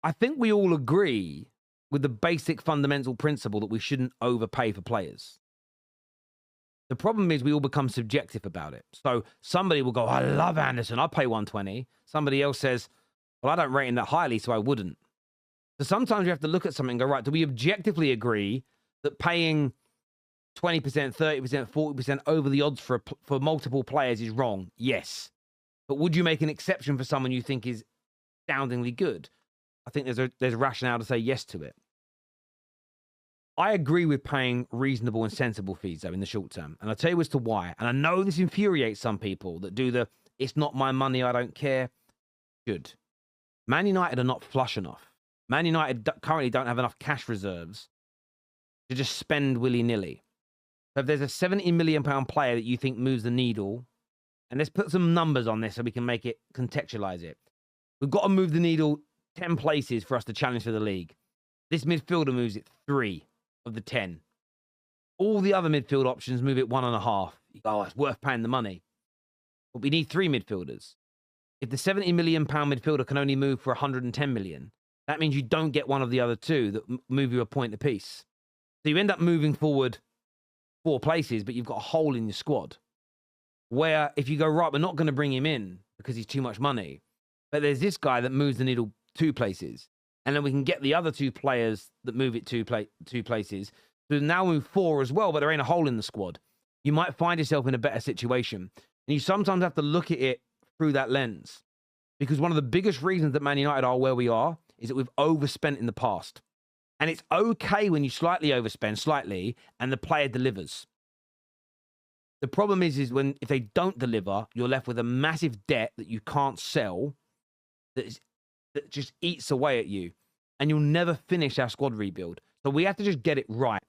I think we all agree with the basic fundamental principle that we shouldn't overpay for players. The problem is we all become subjective about it. So somebody will go, I love Anderson, I'll pay 120. Somebody else says, well, I don't rate him that highly, so I wouldn't. So sometimes you have to look at something and go, right, do we objectively agree that paying 20%, 30%, 40% over the odds for multiple players is wrong? Yes. But would you make an exception for someone you think is astoundingly good? I think there's a rationale to say yes to it. I agree with paying reasonable and sensible fees, though, in the short term. And I'll tell you as to why. And I know this infuriates some people that do the, it's not my money, I don't care. Good. Man United are not flush enough. Man United currently don't have enough cash reserves to just spend willy-nilly. So if there's a £70 million player that you think moves the needle, and let's put some numbers on this so we can make it, contextualize it. We've got to move the needle 10 places for us to challenge for the league. This midfielder moves it 3 of the 10. All the other midfield options move it 1.5. You go, oh, it's worth paying the money. But we need 3 midfielders. If the £70 million midfielder can only move for 110 million, that means you don't get one of the other 2 that move you a point apiece. So you end up moving forward 4 places, but you've got a hole in your squad. Where if you go, right, we're not going to bring him in because he's too much money, but there's this guy that moves the needle 2 places, and then we can get the other 2 players that move it 2 places. So now move 4 as well, but there ain't a hole in the squad. You might find yourself in a better situation. And you sometimes have to look at it through that lens. Because one of the biggest reasons that Man United are where we are is that we've overspent in the past. And it's okay when you slightly overspend, and the player delivers. The problem is if they don't deliver, you're left with a massive debt that you can't sell, that just eats away at you. And you'll never finish our squad rebuild. So we have to just get it right.